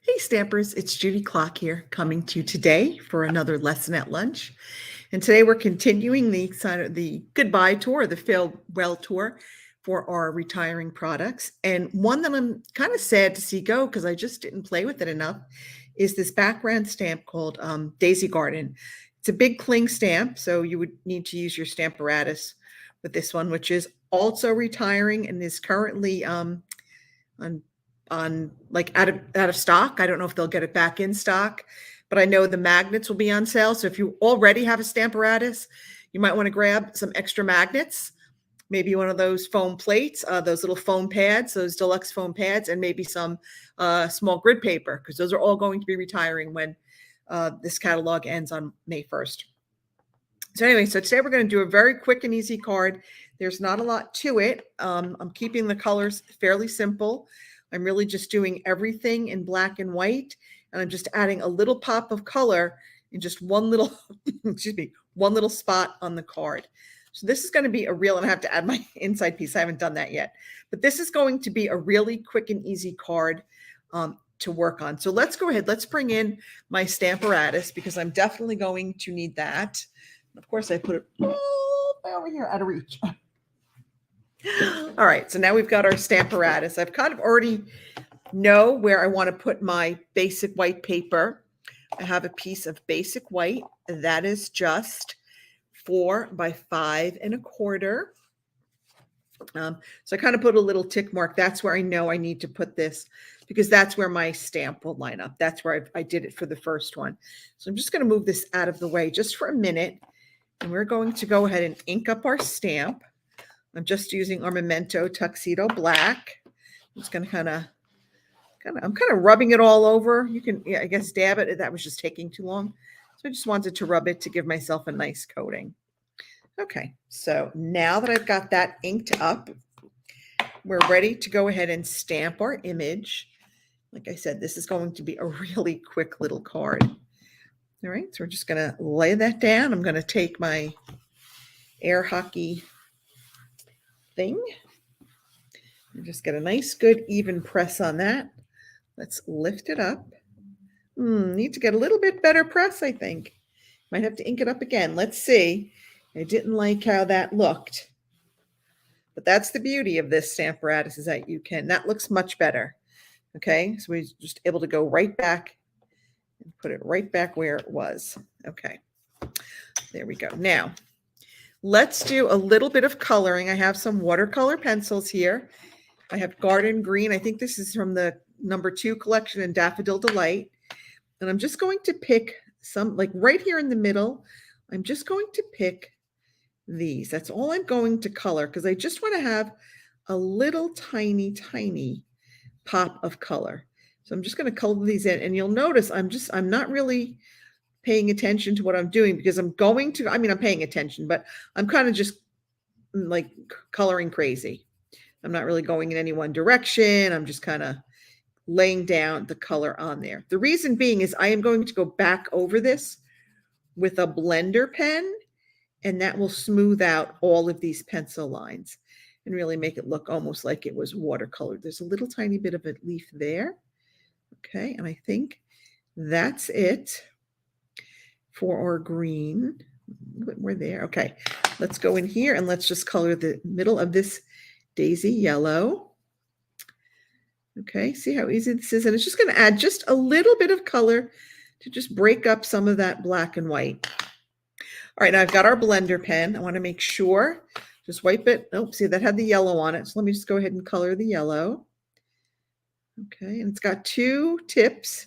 Hey Stampers, it's Judy Klock here, coming to you today for another lesson at lunch. And today we're continuing the goodbye tour, the farewell tour for our retiring products. And one that I'm kind of sad to see go because I just didn't play with it enough is this background stamp called Daisy Garden. It's a big cling stamp, so you would need to use your Stamparatus with this one, which is also retiring and is currently on like out of stock. I don't know if they'll get it back in stock, but I know the magnets will be on sale. So if you already have a Stamparatus, you might want to grab some extra magnets, maybe one of those foam plates, those little foam pads, those deluxe foam pads, and maybe some small grid paper, because those are all going to be retiring when this catalog ends on May 1st. So anyway, so today we're going to do a very quick and easy card. There's not a lot to it. I'm keeping the colors fairly simple. I'm really just doing everything in black and white, and I'm just adding a little pop of color in just one little, one little spot on the card. So this is going to be a real, and I have to add my inside piece. I haven't done that yet, but this is going to be a really quick and easy card to work on. So let's go ahead. Let's bring in my Stamparatus because I'm definitely going to need that. Of course, I put it all over here out of reach. All right, so now we've got our Stamparatus. I've kind of already know where I want to put my basic white paper. I have a piece of basic white that is just 4 by 5 1/4. So I kind of put a little tick mark. That's where I know I need to put this because that's where my stamp will line up. That's where I did it for the first one. So I'm just going to move this out of the way just for a minute, and we're going to go ahead and ink up our stamp. I'm just using our Memento Tuxedo Black. I'm just going to I'm kind of rubbing it all over. You can, I guess, dab it. That was just taking too long. So I just wanted to rub it to give myself a nice coating. Okay, so now that I've got that inked up, we're ready to go ahead and stamp our image. Like I said, this is going to be a really quick little card. All right, so we're just going to lay that down. I'm going to take my air hockey thing and just get a nice, good, even press on that. Let's lift it up. Need to get a little bit better press, I think. Might have to ink it up again. Let's see. I didn't like how that looked. But that's the beauty of this Stamparatus, is that you can, that looks much better. Okay, so we're just able to go right back and put it right back where it was. Okay, there we go. Now, let's do a little bit of coloring. I have some watercolor pencils here. I have Garden Green. I think this is from the #2 collection in Daffodil Delight. And I'm just going to pick some, like right here in the middle, I'm just going to pick these. That's all I'm going to color because I just want to have a little tiny, tiny pop of color. So I'm just going to color these in, and you'll notice I'm not really paying attention to what I'm doing because I'm paying attention, but I'm kind of just like coloring crazy. I'm not really going in any one direction. I'm just kind of laying down the color on there. The reason being is I am going to go back over this with a blender pen, and that will smooth out all of these pencil lines and really make it look almost like it was watercolored. There's a little tiny bit of a leaf there. Okay, and I think that's it for our green. We're there. Okay, let's go in here and let's just color the middle of this daisy yellow. Okay, see how easy this is? And it's just going to add just a little bit of color to just break up some of that black and white. All right, now I've got our blender pen. I want to make sure, just wipe it. Oh, see, that had the yellow on it. So let me just go ahead and color the yellow. Okay, and it's got 2 tips.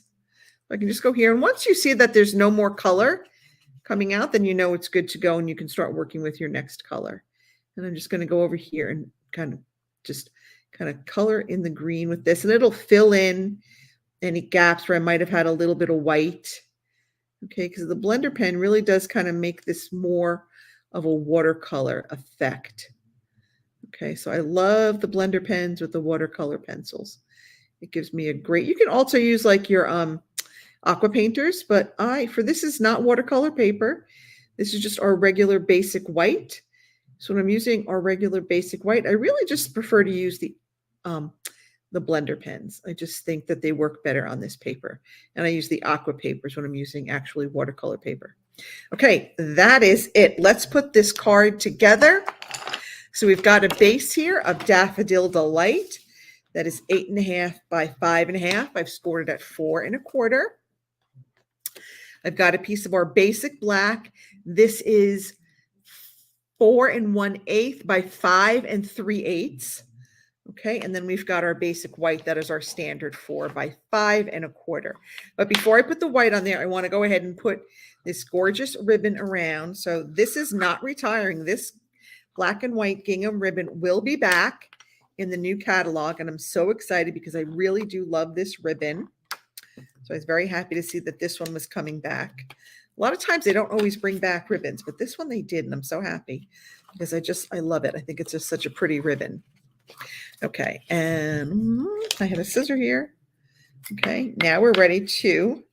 I can just go here. And once you see that there's no more color coming out, then you know it's good to go and you can start working with your next color. And I'm just going to go over here and kind of color in the green with this, and it'll fill in any gaps where I might have had a little bit of white. Okay, because the blender pen really does kind of make this more of a watercolor effect. Okay, so I love the blender pens with the watercolor pencils. It gives me a great, you can also use like your aqua painters, but for this is not watercolor paper. This is just our regular basic white. So when I'm using our regular basic white, I really just prefer to use the the blender pens. I just think that they work better on this paper. And I use the aqua papers when I'm using actually watercolor paper. Okay, that is it. Let's put this card together. So we've got a base here of Daffodil Delight. That is 8.5 by 5.5. I've scored it at 4 1/4. I've got a piece of our basic black. This is 4 1/8 by 5 3/8. Okay, and then we've got our basic white. That is our standard 4 by 5 1/4. But before I put the white on there, I want to go ahead and put this gorgeous ribbon around. So this is not retiring. This black and white gingham ribbon will be back in the new catalog, and I'm so excited because I really do love this ribbon. So I was very happy to see that this one was coming back. A lot of times they don't always bring back ribbons, but this one they did, and I'm so happy because I love it. I think it's just such a pretty ribbon. Okay, and I have a scissor here. Okay, now we're ready to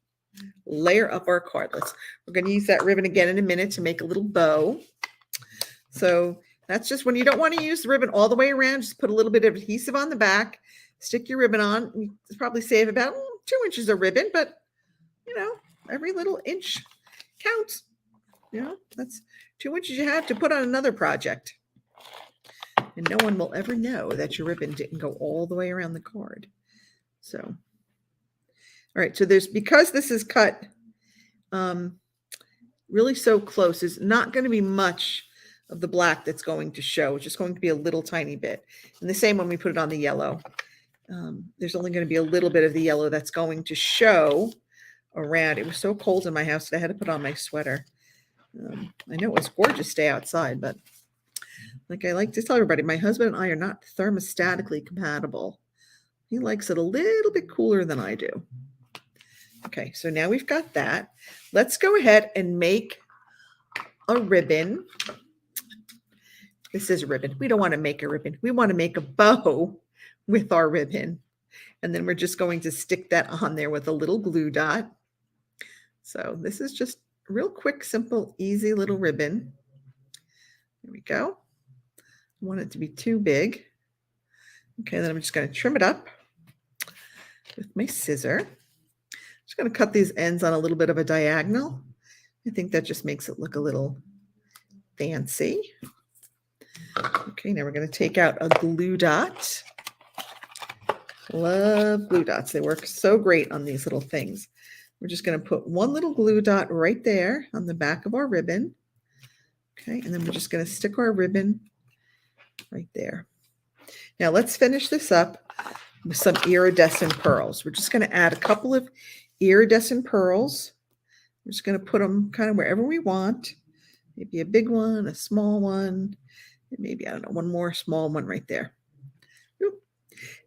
layer up our card. We're going to use that ribbon again in a minute to make a little bow. So that's just when you don't want to use the ribbon all the way around, just put a little bit of adhesive on the back, stick your ribbon on. You probably save about 2 inches of ribbon, but every little inch counts. That's 2 inches you have to put on another project. And no one will ever know that your ribbon didn't go all the way around the card. So, all right. So because this is cut really so close, there's not going to be much of the black that's going to show. It's just going to be a little tiny bit. And the same when we put it on the yellow. There's only going to be a little bit of the yellow that's going to show around. It was so cold in my house that I had to put on my sweater. I know it was a gorgeous day outside, but like I like to tell everybody, my husband and I are not thermostatically compatible. He likes it a little bit cooler than I do. Okay, so now we've got that. Let's go ahead and make a ribbon. This is a ribbon. We don't want to make a ribbon. We want to make a bow with our ribbon. And then we're just going to stick that on there with a little glue dot. So this is just a real quick, simple, easy little ribbon. There we go. I want it to be too big. Okay, then I'm just going to trim it up with my scissor. Just going to cut these ends on a little bit of a diagonal. I think that just makes it look a little fancy. Okay, now we're going to take out a glue dot. Love glue dots. They work so great on these little things. We're just going to put one little glue dot right there on the back of our ribbon. Okay, and then we're just going to stick our ribbon right there. Now let's finish this up with some iridescent pearls. We're just going to add a couple of iridescent pearls. We're just going to put them kind of wherever we want. Maybe a big one, a small one, and maybe, I don't know, one more small one right there.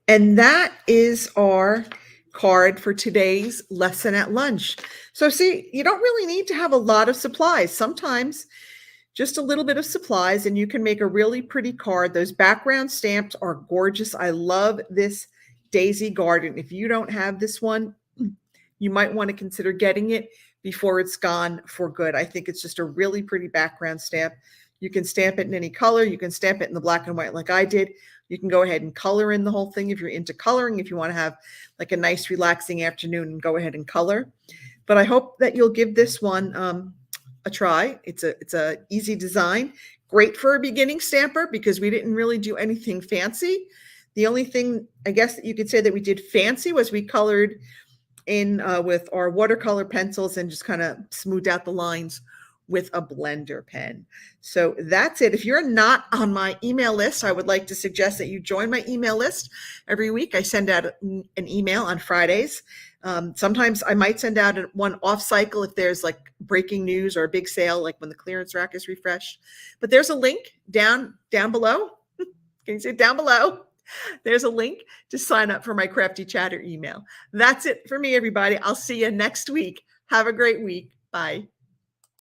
And that is our card for today's lesson at lunch. So see, you don't really need to have a lot of supplies. Sometimes just a little bit of supplies and you can make a really pretty card. Those background stamps are gorgeous. I love this Daisy Garden. If you don't have this one, you might want to consider getting it before it's gone for good. I think it's just a really pretty background stamp. You can stamp it in any color. You can stamp it in the black and white like I did. You can go ahead and color in the whole thing if you're into coloring, if you want to have like a nice relaxing afternoon and go ahead and color. But I hope that you'll give this one a try. It's a easy design, great for a beginning stamper because we didn't really do anything fancy. The only thing I guess that you could say that we did fancy was we colored in with our watercolor pencils and just kind of smoothed out the lines with a blender pen. So that's it. If you're not on my email list, I would like to suggest that you join my email list. Every week I send out an email on Fridays. Sometimes I might send out one off cycle if there's like breaking news or a big sale, like when the clearance rack is refreshed. But there's a link down below. Can you see it down below? There's a link to sign up for my Crafty Chatter email. That's it for me, everybody. I'll see you next week. Have a great week. Bye.